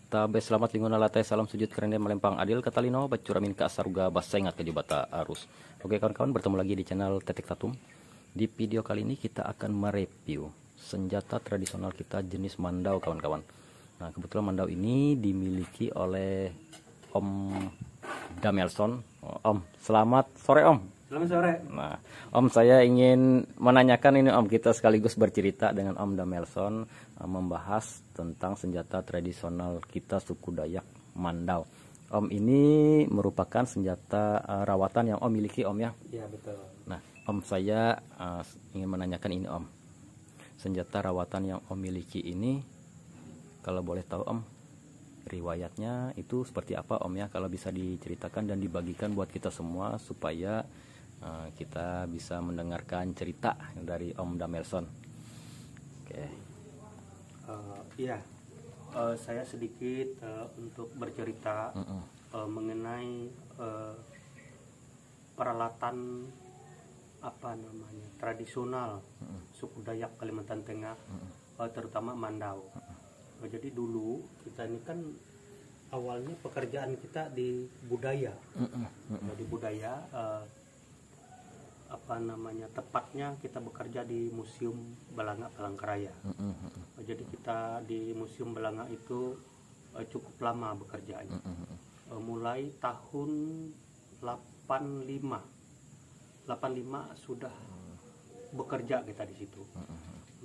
Tabe selamat lingkungan latai salam sujud kerende melempang adil katalino bacuramin ka saruga basengat ke jebata arus. Oke kawan-kawan, bertemu lagi di channel Tetek Tatum. Di video kali ini kita akan mereview senjata tradisional kita jenis mandau kawan-kawan. Nah kebetulan mandau ini dimiliki oleh Om Damelson. Om, selamat sore Om. Selamat sore. Nah, Om, saya ingin menanyakan ini Om, kita sekaligus bercerita dengan Om Damelson membahas tentang senjata tradisional kita suku Dayak Mandau. Om, ini merupakan senjata rawatan yang Om miliki Om ya? Iya betul. Nah, Om, saya ingin menanyakan ini Om. Senjata rawatan yang Om miliki ini, kalau boleh tahu Om, riwayatnya itu seperti apa Om ya? Kalau bisa diceritakan dan dibagikan buat kita semua supaya kita bisa mendengarkan cerita dari Om Damelson. Oke. Iya, saya sedikit untuk bercerita mengenai peralatan tradisional suku Dayak Kalimantan Tengah, terutama Mandau. Jadi dulu kita ini kan awalnya pekerjaan kita di budaya, di budaya. Tepatnya kita bekerja di Museum Balanga Palangkaraya. Jadi kita di Museum Balanga itu cukup lama bekerjanya. Mulai tahun 85 sudah bekerja kita di situ.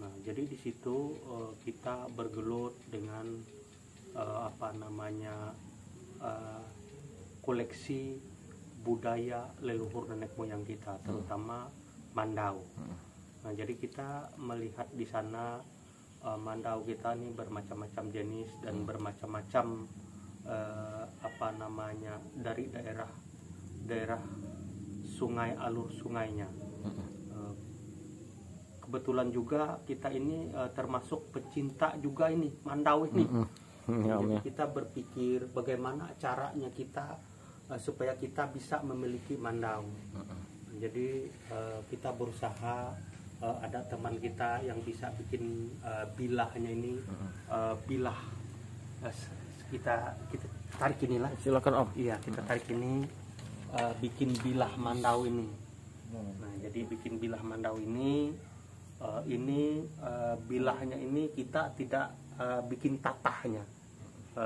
Nah, jadi di situ kita bergelut dengan koleksi budaya leluhur nenek moyang kita, terutama Mandau. Nah, jadi kita melihat di sana Mandau kita nih bermacam-macam jenis dan bermacam-macam dari daerah sungai, alur sungainya. Kebetulan juga kita ini termasuk pecinta juga ini Mandau ini. Jadi kita berpikir bagaimana caranya kita supaya kita bisa memiliki Mandau. Jadi kita berusaha, ada teman kita yang bisa bikin bilahnya ini, bilah kita tarik inilah. Silakan Om. Iya, kita tarik ini, bikin bilah Mandau ini. Nah, jadi bikin bilah Mandau ini, bilahnya ini kita tidak bikin tatahnya.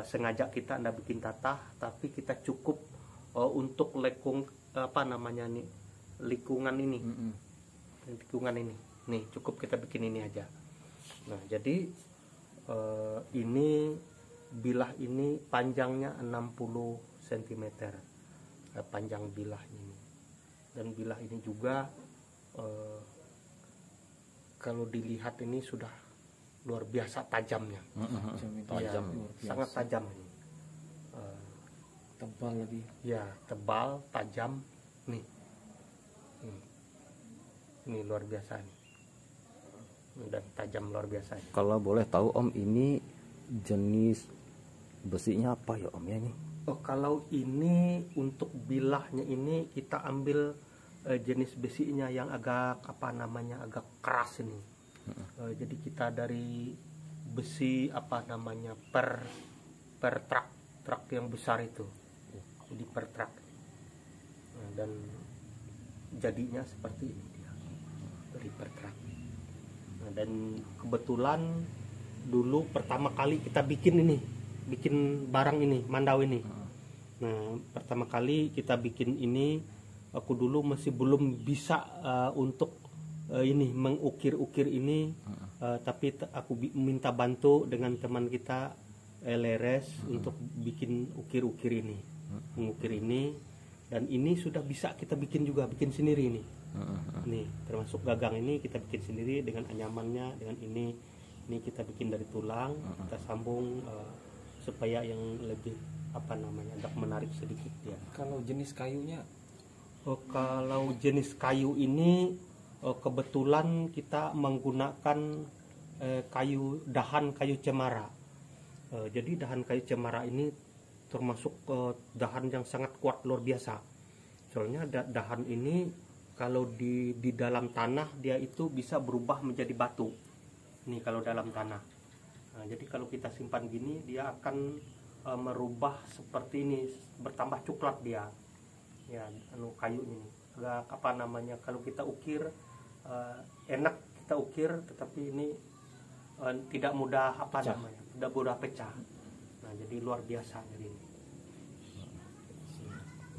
Sengaja kita tidak bikin tatah, tapi kita cukup untuk likungan ini, nih cukup kita bikin ini aja. Nah, jadi ini bilah ini panjangnya 60 cm panjang bilah ini, dan bilah ini juga kalau dilihat ini sudah luar biasa tajamnya. Tajam, ya, sangat tajam ini. Tebal lagi ya, tebal, tajam nih. Ini luar biasa nih, dan tajam luar biasa. Kalau boleh tahu Om, ini jenis besinya apa ya Om ya ini? Kalau ini untuk bilahnya ini kita ambil jenis besinya yang agak agak keras ini. Jadi kita dari besi per truk yang besar itu, di per truk. Nah, dan jadinya seperti ini dia, dari per truk. Nah, dan kebetulan dulu pertama kali kita bikin barang ini, Mandau ini. Nah, pertama kali kita bikin ini, aku dulu masih belum bisa untuk mengukir-ukir ini, tapi aku minta bantu dengan teman kita Leres untuk bikin ukir-ukir ini, mengukir ini, dan ini sudah bisa kita bikin bikin sendiri ini. Nih, termasuk gagang ini kita bikin sendiri dengan anyamannya, dengan ini kita bikin dari tulang, kita sambung supaya yang lebih agak menarik sedikit ya. Kalau jenis kayunya? Kalau jenis kayu ini kebetulan kita menggunakan dahan kayu cemara. Jadi dahan kayu cemara ini termasuk dahan yang sangat kuat luar biasa. Soalnya dahan ini kalau di dalam tanah dia itu bisa berubah menjadi batu. Ini kalau dalam tanah. Nah, jadi kalau kita simpan gini dia akan merubah seperti ini, bertambah coklat dia. Ya, kayunya ini agak apa namanya, kalau kita ukir enak kita ukir, tetapi ini tidak mudah apa pecah. namanya, tidak mudah pecah. Nah, jadi luar biasa jadi ini.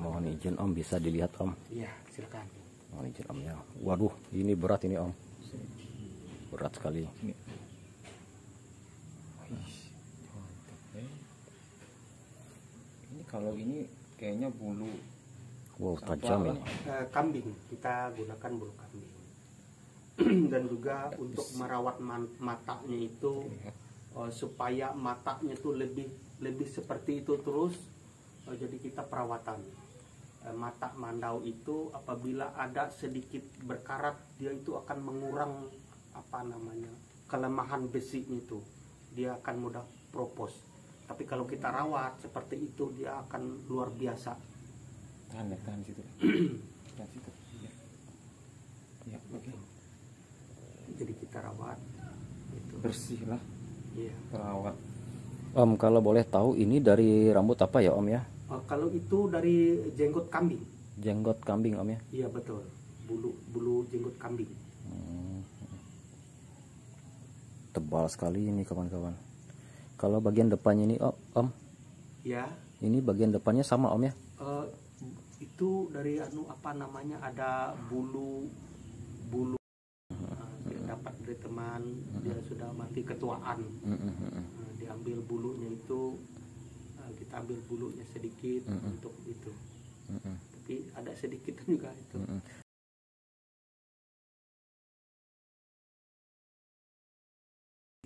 Mohon izin Om, bisa dilihat Om. Iya, silakan. Mohon izin Om ya. Waduh, ini berat ini Om. Berat sekali. Ini. Wih, mantap, ya. Ini kalau ini kayaknya bulu Wow, apa tajam ini? ini. Kambing, kita gunakan bulu kambing. Dan juga untuk merawat matanya itu supaya matanya itu lebih seperti itu terus. Jadi kita perawatan mata mandau itu apabila ada sedikit berkarat, dia itu akan mengurang apa namanya, kelemahan besinya itu, dia akan mudah propos. Tapi kalau kita rawat seperti itu dia akan luar biasa. tahan situ. Tahan situ. Ya. Ya, oke. Jadi kita rawat itu. Bersih lah, Iya. perawat. Om, kalau boleh tahu ini dari rambut apa ya Om ya? Kalau itu dari jenggot kambing. Jenggot kambing Om ya? Iya betul, bulu jenggot kambing. Tebal sekali ini kawan-kawan. Kalau bagian depannya ini Om, Ya, ini bagian depannya sama Om ya? itu dari apa namanya, ada bulu dia dapat dari teman, dia sudah mati ketuaan. Diambil bulunya itu, kita ambil bulunya sedikit untuk itu. Tapi ada sedikit juga itu.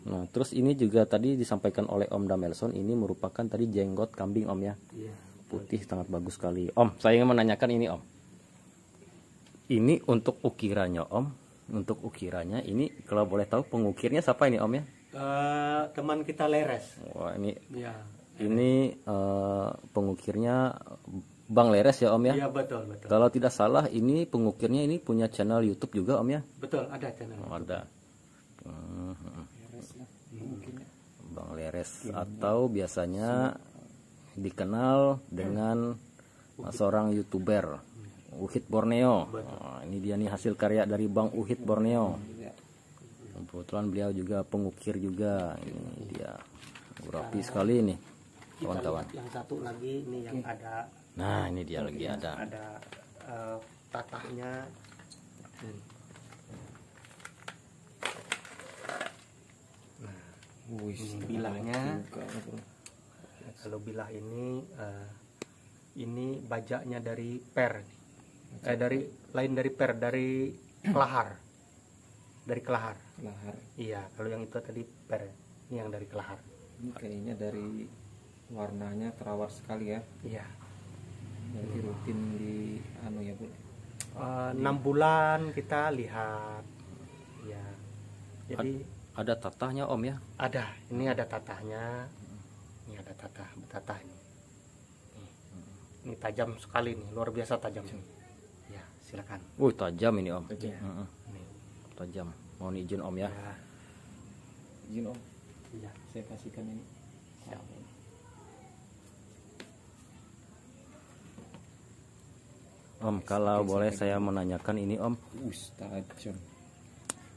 Nah, terus ini juga tadi disampaikan oleh Om Damelson, ini merupakan tadi jenggot kambing Om ya. Iya. Putih, sangat bagus sekali. Om, saya ingin menanyakan ini Om. Ini untuk ukirannya Om. Untuk ukirannya ini kalau boleh tahu pengukirnya siapa ini Om ya? Teman kita Leres. Wah, ini Ya. pengukirnya Bang Leres ya Om ya? Iya betul betul. Kalau tidak salah ini pengukirnya ini punya channel YouTube juga Om ya? Betul, ada channel. Oh, ada. Beres lah, mungkin ya. Bang Leres atau biasanya dikenal dengan seorang YouTuber Uhit Borneo. Nah, ini dia nih hasil karya dari Bang Uhit Borneo. Ya. Kebetulan beliau juga pengukir juga. Ini dia rapi sekali nih Kita kawan-kawan. lihat yang satu lagi ini yang ada Nah ini dia lagi ada. tatahnya. Wih, bilahnya. juga, bro. Kalau bilah ini bajaknya dari per, dari lain dari per, dari kelahar, dari kelahar. Lahar. Iya, kalau yang itu tadi per, ini yang dari kelahar. Ini kayaknya dari warnanya terawat sekali ya. Iya. Jadi rutin di ya Bu. 6 bulan kita lihat. Ya. Jadi Ada tatahnya Om ya? ada, ini ada tatahnya. Ini ada tatah ini. Ini tajam sekali nih, luar biasa tajam nih. Ya, silakan. Wih tajam ini Om. Iya. Heeh, Nih. tajam. Mohon izin Om ya. Ya. Izin Om, Iya. saya kasihkan ini. Siap. Om, kalau boleh saya menanyakan ini Om. Tajam.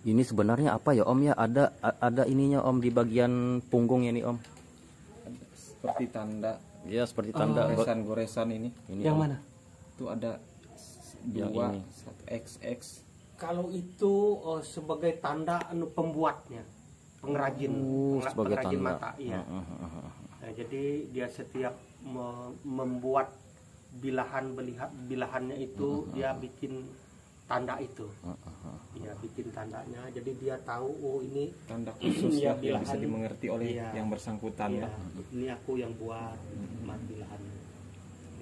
Ini sebenarnya apa ya Om ya? Ada ininya Om di bagian punggungnya nih Om. Seperti tanda Ya seperti tanda goresan-goresan ini. Yang Om. mana? Itu ada Yang dua, ini. satu XX. Kalau itu sebagai tanda pembuatnya, pengrajin, sebagai pengrajin tanda. mata, iya. Nah, jadi dia setiap membuat bilahannya itu dia bikin tanda itu, ya bikin tandanya. Jadi dia tahu, oh ini Tanda khusus Iya, ya, yang bisa bilahan. dimengerti oleh Iya. yang bersangkutan ya, ya. ini aku yang buat bilahannya.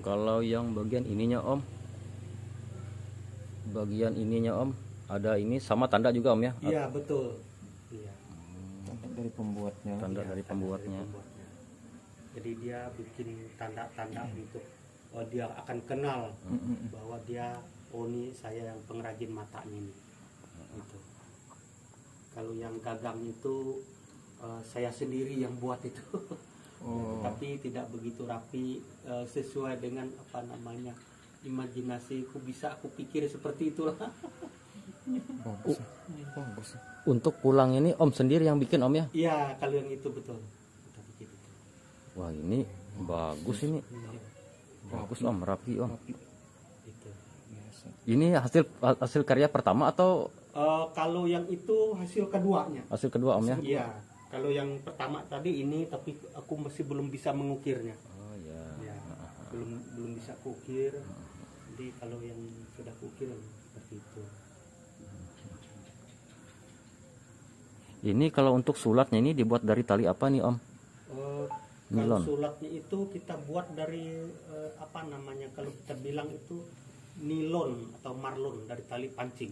Kalau yang bagian ininya Om, bagian ininya Om, ada ini sama tanda juga Om ya? Iya betul. Iya. Tanda dari pembuatnya. Tanda Iya, dari tanda pembuatnya. Jadi dia bikin tanda-tanda untuk dia akan kenal bahwa dia, oh ini saya yang pengrajin matanya ini. Gitu. Kalau yang gagang itu saya sendiri yang buat itu. Oh. Tapi tidak begitu rapi, sesuai dengan apa namanya imajinasiku, bisa aku pikir seperti itulah. Bagus. Bagus. Untuk pulang ini Om sendiri yang bikin Om ya? Iya, kalau yang itu betul. Kita bikin itu. Wah ini bagus ini. Iya, Bagus Om, rapi Om. itu. Biasa. Ini hasil karya pertama atau Kalau yang itu hasil keduanya. hasil kedua Om ya? Iya, kalau yang pertama tadi ini, tapi aku masih belum bisa mengukirnya. Oh ya. Ya, belum bisa kukir. Jadi kalau yang sudah kukir seperti itu. Ini kalau untuk sulatnya ini dibuat dari tali apa nih Om? Kalau Nilon. sulatnya itu kita buat dari apa namanya, kalau kita bilang itu nilon atau marlon, dari tali pancing.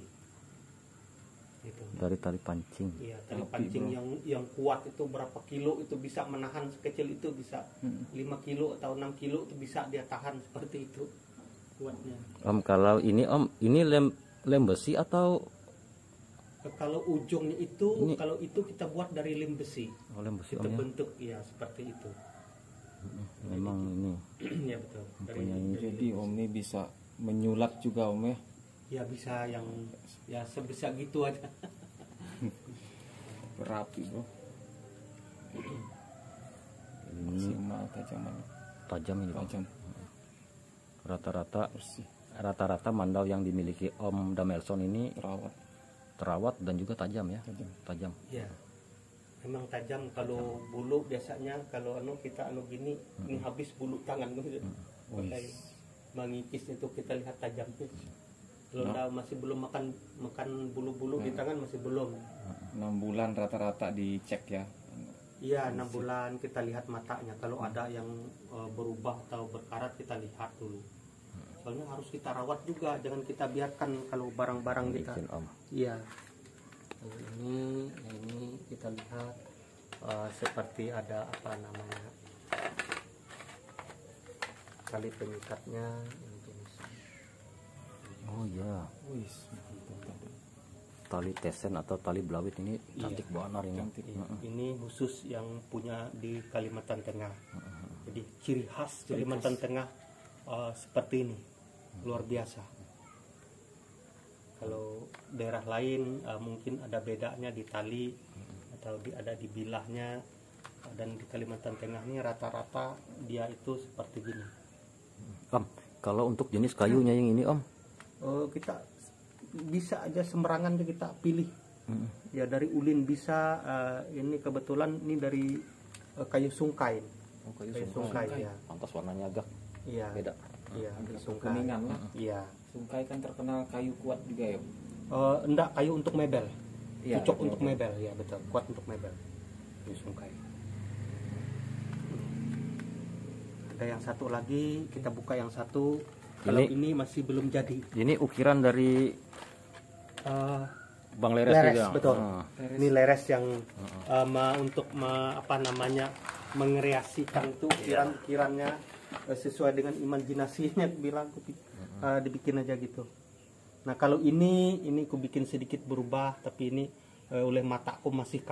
Gitu. Dari tali pancing. Iya, tali Rapi, pancing bro. yang kuat itu berapa kilo itu bisa menahan, sekecil itu bisa 5 kilo atau 6 kilo itu bisa dia tahan, seperti itu kuatnya. Om kalau ini Om, ini lem besi atau Kalau ujungnya itu, Ini- kalau itu kita buat dari lem besi. lem besi Kita Om ya? bentuk ya seperti itu. Memang ini. Ya betul. Punya ini. Jadi Om ini bisa menyulat juga Om ya. Ya bisa yang ya sebesar gitu aja. Rapi bro. Ini Maksimal tajaman. tajam ini Om. Tajam. Rata-rata Bersih. rata-rata mandau yang dimiliki Om Damelson ini Terawat. terawat dan juga tajam ya. Tajam. Tajam. Ya. Memang tajam. Kalau bulu biasanya kalau kita gini, ini habis bulu tangan gitu. Pakai mengikis itu kita lihat tajam tuh. Kalau masih belum makan bulu-bulu di tangan masih belum. 6 bulan rata-rata dicek ya. Iya, 6 bulan kita lihat matanya. Kalau ada yang berubah atau berkarat, kita lihat dulu. Soalnya harus kita rawat juga, jangan kita biarkan kalau barang-barang kita. Bikin Om. Iya. Kalau ini kita lihat seperti ada apa namanya, tali pengikatnya yang jenis. Oh ya, Wis. tali tesen atau tali belawit ini cantik banget ini. Cantik. Ini khusus yang punya di Kalimantan Tengah. Jadi ciri khas Kalimantan Tengah seperti ini, luar biasa. Kalau daerah lain mungkin ada bedanya di tali atau ada di bilahnya, dan di Kalimantan Tengah ini rata-rata dia itu seperti gini. Om, kalau untuk jenis kayunya yang ini Om, Kita bisa aja sembarangan kita pilih. Ya dari ulin bisa, ini kebetulan ini dari kayu sungkai. Kayu sungkai ya. pantas warnanya agak Iya. beda. Iya, Agak sungkai. kekuningan lah. Iya. Sungkai kan terkenal kayu kuat juga ya. Enggak, kayu untuk mebel. Iya, Cocok betul, untuk betul. mebel, ya betul. Kuat untuk mebel. Kayu sungkai. Ada yang satu lagi, kita buka yang satu. Kalau ini masih belum jadi. Ini ukiran dari Eh, Bang Leres, leres, juga. betul. Ah. Ini leres yang untuk apa namanya, mengreasikan itu ukiran-ukirannya sesuai dengan imajinasinya. Bilang dibikin aja gitu. Nah kalau ini aku bikin sedikit berubah, tapi ini oleh mataku masih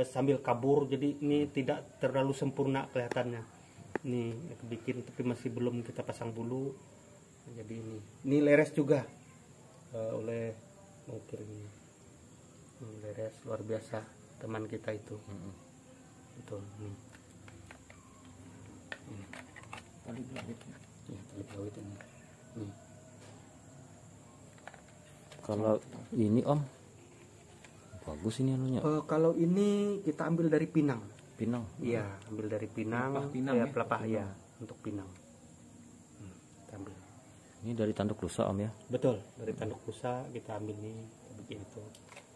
sambil kabur, jadi ini tidak terlalu sempurna kelihatannya. Ini aku bikin tapi masih belum kita pasang bulu. Jadi ini leres juga oleh mungkin ini. Leres luar biasa teman kita itu. Betul nih. Tali belawit. Ya, tali belawit ini. Nih. Kalau ini Om, bagus ini anunya. Kalau ini kita ambil dari Pinang. Pinang. Iya, ambil dari Pinang. Pelepah Pinang ya, ya? pelepah Pinang. ya, untuk Pinang. Kita ambil. Ini dari tanduk lusa Om ya. Betul, dari tanduk kusa kita ambil nih, kita bikin itu.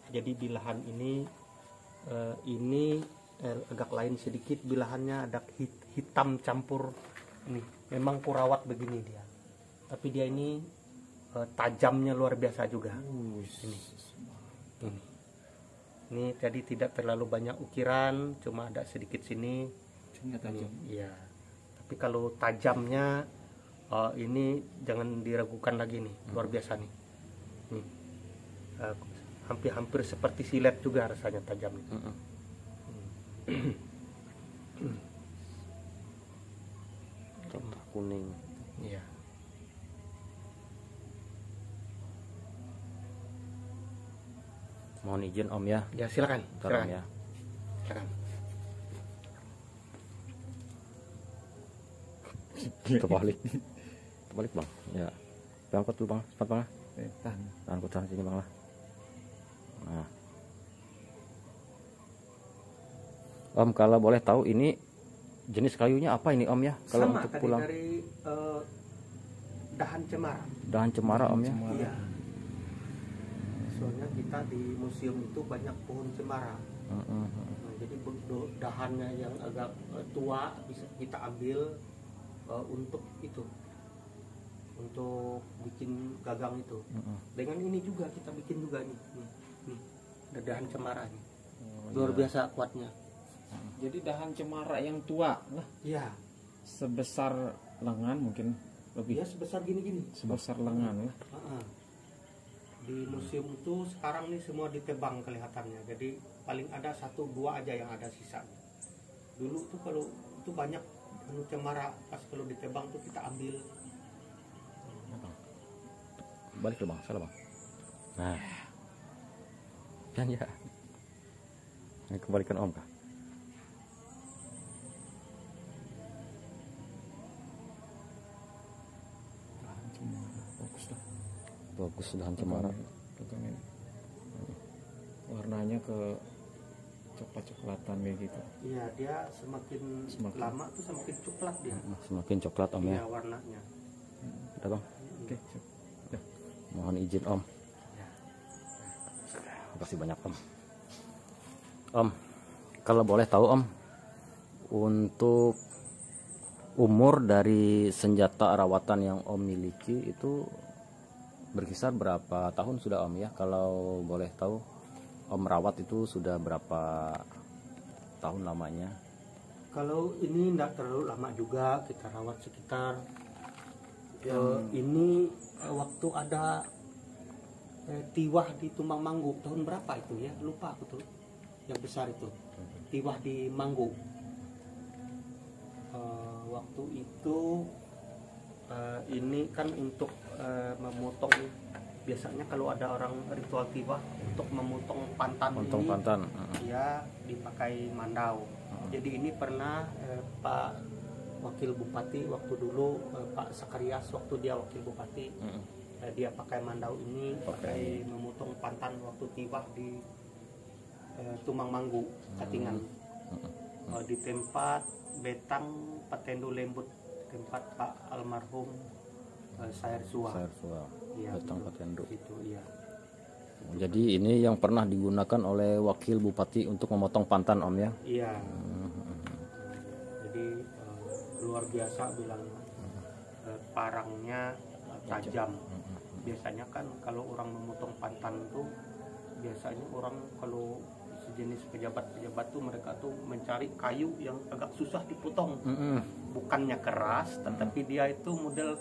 Jadi bilahan ini agak lain sedikit, bilahannya ada hitam campur ini. Memang kurawat begini dia. Tapi dia ini tajamnya luar biasa juga. Ini. Ini tadi tidak terlalu banyak ukiran, cuma ada sedikit sini. Ujungnya tajam. Iya. Tapi kalau tajamnya ini jangan diragukan lagi nih, luar biasa nih. Nih. Hampir-hampir seperti silet juga rasanya tajamnya. Contoh kuning. Iya. Mohon izin Om ya. Ya silakan. Bentar, Om ya. Silakan. Terbalik. Terbalik Bang. Ya. Angkut dulu Bang. Cepat Bang. Tahan. Angkut sana sini Bang lah. Nah. Om, kalau boleh tahu ini jenis kayunya apa ini Om ya? Kalau Sama untuk tadi pulang dari dahan cemara. dahan cemara Om ya. Iya. Soalnya kita di museum itu banyak pohon cemara. Nah, jadi dahannya yang agak tua bisa kita ambil untuk itu, untuk bikin gagang itu. Dengan ini juga kita bikin juga nih, nih ada dahan cemara nih, luar biasa kuatnya. Jadi dahan cemara yang tua lah, Iya, sebesar lengan mungkin lebih, dia sebesar gini-gini. sebesar lengan lah. Di museum itu sekarang nih semua ditebang kelihatannya, jadi paling ada 1-2 aja yang ada sisanya. Dulu tuh kalau itu banyak cemara, pas kalau ditebang tuh kita ambil. Balik dulu Bang, salah Bang. Nah. Dan ya. Ini kembalikan Om kah? Dahan cemara, bagus lah. Bagus dahan cemara. Pegangin. Warnanya ke coklat-coklatan kayak gitu. Iya, dia semakin lama tuh semakin coklat dia. Semakin coklat Om ya. Iya, warnanya. Udah Bang. Oke, siap. Udah. Mohon izin Om. Ya. Terima kasih banyak Om. Om, kalau boleh tahu Om, untuk umur dari senjata rawatan yang Om miliki itu berkisar berapa tahun sudah Om ya? Kalau boleh tahu, Om rawat itu sudah berapa tahun lamanya? Kalau ini enggak terlalu lama juga, kita rawat sekitar ini waktu ada tiwah di Tumbang Manggu tahun berapa itu ya? Lupa aku tuh. Yang besar itu. Tiwah di Manggu. Waktu itu ini kan untuk memotong, biasanya kalau ada orang ritual tiwah untuk memotong pantan Untung ini, pantan. dia dipakai mandau. Jadi ini pernah Pak Wakil Bupati waktu dulu, Pak Sakarias waktu dia Wakil Bupati, dia pakai mandau ini, pakai memotong pantan waktu tiwah di Tumbang Manggu, Katingan. Di tempat Betang Patendo Lembut, tempat Pak almarhum Sair Sua. Iya, Betang betul. Patendo. Itu iya. Jadi ini yang pernah digunakan oleh Wakil Bupati untuk memotong pantan Om ya? Iya. Jadi luar biasa bilangnya. Parangnya tajam. Biasanya kan kalau orang memotong pantan tuh, biasanya orang kalau sejenis pejabat-pejabat tuh mereka tuh mencari kayu yang agak susah dipotong. Bukannya keras, tetapi dia itu model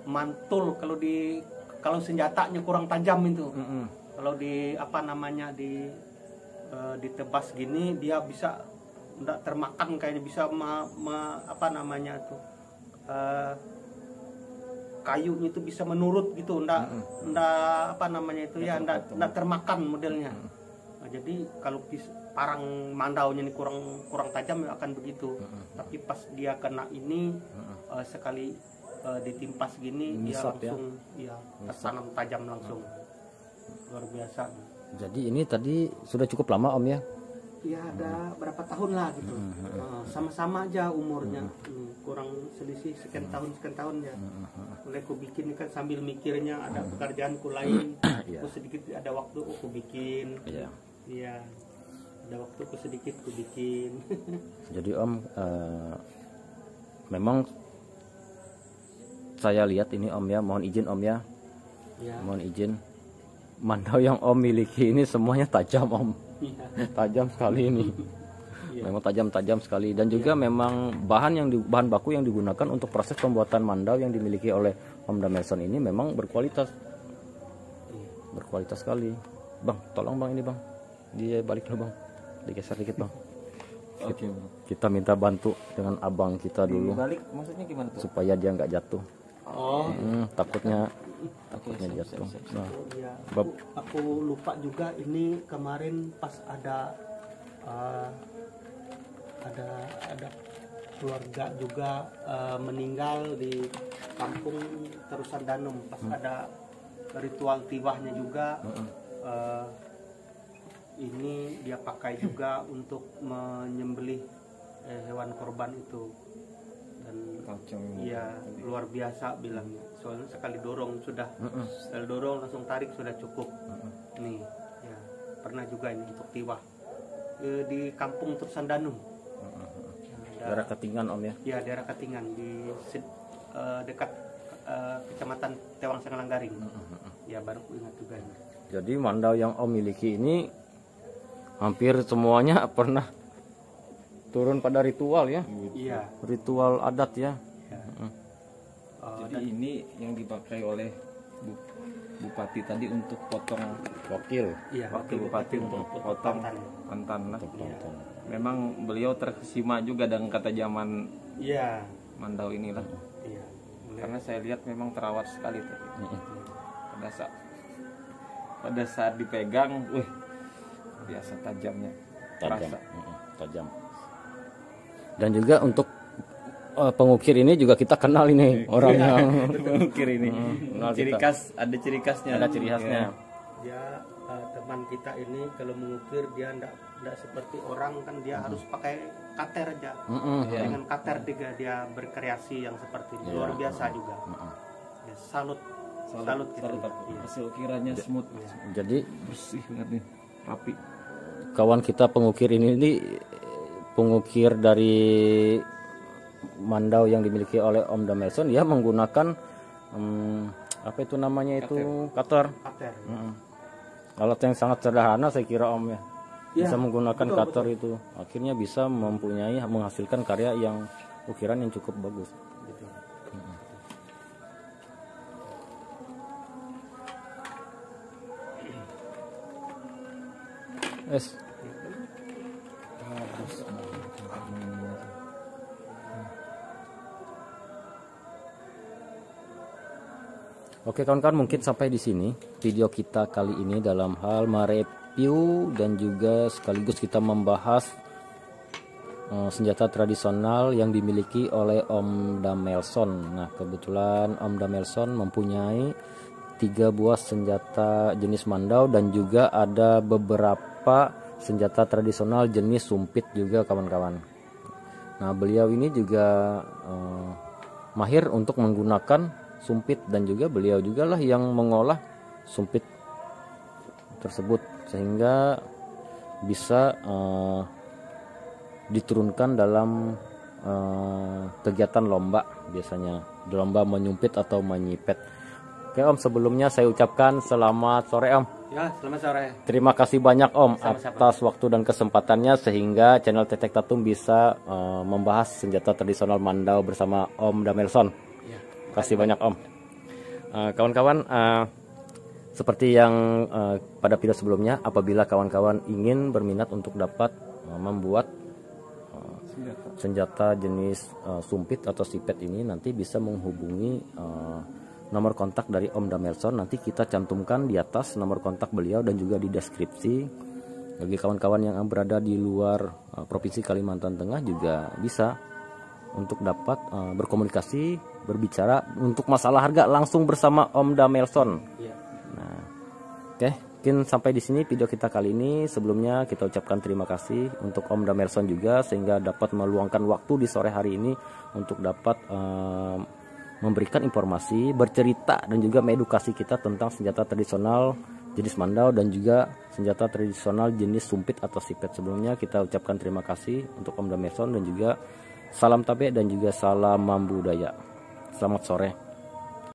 mantul, kalau senjatanya kurang tajam itu. Kalau di apa namanya ditebas gini, dia bisa enggak termakan, kayaknya bisa apa namanya tuh kayunya itu bisa menurut gitu, enggak apa namanya itu ya, enggak termakan modelnya. Nah, jadi kalau parang mandaunya ini kurang tajam ya akan begitu. Tapi pas dia kena ini sekali ditimpas gini, dia langsung ya tertanam tajam langsung. Luar biasa. Jadi ini tadi sudah cukup lama Om ya? Ya ada berapa tahun lah gitu. Sama-sama aja umurnya, kurang selisih sekian tahun ya. Mulai ku bikin kan sambil mikirnya ada pekerjaanku lain, ku sedikit ada waktu ku bikin. Iya. Ada waktu ku sedikit ku bikin. Jadi Om, memang saya lihat ini Om ya, mohon izin Om ya. Mohon izin. Mandau yang Om miliki ini semuanya tajam Om. Tajam sekali ini. Memang tajam sekali, dan juga memang bahan baku yang digunakan untuk proses pembuatan mandau yang dimiliki oleh Om Damelson ini memang berkualitas. Berkualitas sekali. Bang, tolong Bang ini Bang. Dia balik dulu Bang. Digeser dikit Bang. Oke. Kita minta bantu dengan abang kita dulu Balik maksudnya gimana tuh? supaya dia nggak jatuh. Oh Takutnya Siap, jatuh. siap, siap. Nah, iya, Bab- aku lupa juga ini kemarin pas ada keluarga juga meninggal di kampung Terusan Danum pas ada ritual tiwahnya juga. Ini dia pakai juga untuk menyembelih hewan korban itu, dan Kacau. iya luar biasa bilangnya, soalnya sekali dorong sekali dorong langsung tarik sudah cukup. Nih ya pernah juga ini untuk tiwah di kampung Terusan Danum. daerah Ketingan Om ya. Ya daerah Katingan di dekat kecamatan Tewang Sangalanggaring. Ya baru ingat juga ini. Jadi mandau yang Om miliki ini hampir semuanya pernah turun pada ritual ya, Iya. ritual adat ya. Ya. Jadi ini yang dipakai oleh Bupati tadi untuk potong Wakil. Iya. wakil bupati untuk potong pantan lah. Memang beliau terkesima juga dengan kata zaman Iya. Mandau inilah. Iya. Karena saya lihat memang terawat sekali tadi. Pada saat dipegang, biasa tajamnya. Terasa. Tajam. Dan juga untuk pengukir ini juga kita kenal ini orang yang Mengukir ini. kenal Ciri kita. khas, ada ciri khasnya. Ada ciri khasnya. Dia teman kita ini kalau mengukir dia enggak seperti orang kan, dia harus pakai kater aja. Dengan kater dia berkreasi yang seperti ini. Luar biasa juga. Ya, salut kita. Iya. Hasil ukirannya smooth. Jadi Bersih banget nih. Rapi. kawan kita pengukir ini pengukir dari mandau yang dimiliki oleh Om Damelson, dia menggunakan apa itu namanya itu cutter. Kater. Alat yang sangat sederhana saya kira Om ya. Ya, Bisa menggunakan betul, cutter itu. Akhirnya bisa menghasilkan karya yang ukiran yang cukup bagus. Gitu. Es. Oke kawan-kawan, mungkin sampai di sini video kita kali ini dalam hal mereview dan juga sekaligus kita membahas senjata tradisional yang dimiliki oleh Om Damelson. Nah kebetulan Om Damelson mempunyai 3 buah senjata jenis mandau dan juga ada beberapa senjata tradisional jenis sumpit juga kawan-kawan. Nah beliau ini juga mahir untuk menggunakan sumpit dan juga beliau juga lah yang mengolah sumpit tersebut sehingga bisa diturunkan dalam kegiatan lomba, biasanya lomba menyumpit atau menyipet. Oke Om, sebelumnya saya ucapkan selamat sore Om. Ya, selamat sore. Terima kasih banyak Om Sama-sama. atas waktu dan kesempatannya sehingga channel Tetek Tatum bisa membahas senjata tradisional mandau bersama Om Damelson. Ya. Kasih banyak Om. Kawan-kawan, seperti yang pada video sebelumnya, apabila kawan-kawan ingin berminat untuk dapat membuat senjata jenis sumpit atau sipet ini, nanti bisa menghubungi nomor kontak dari Om Damelson. Nanti kita cantumkan di atas nomor kontak beliau dan juga di deskripsi. Bagi kawan-kawan yang berada di luar Provinsi Kalimantan Tengah juga bisa untuk dapat berkomunikasi, berbicara untuk masalah harga langsung bersama Om Damelson. Iya. Nah, oke, mungkin sampai di sini video kita kali ini. Sebelumnya kita ucapkan terima kasih untuk Om Damelson juga sehingga dapat meluangkan waktu di sore hari ini untuk dapat memberikan informasi, bercerita dan juga mengedukasi kita tentang senjata tradisional jenis mandau dan juga senjata tradisional jenis sumpit atau sipet. Sebelumnya kita ucapkan terima kasih untuk Om Damelson dan juga salam tabe dan juga salam budaya. Selamat sore.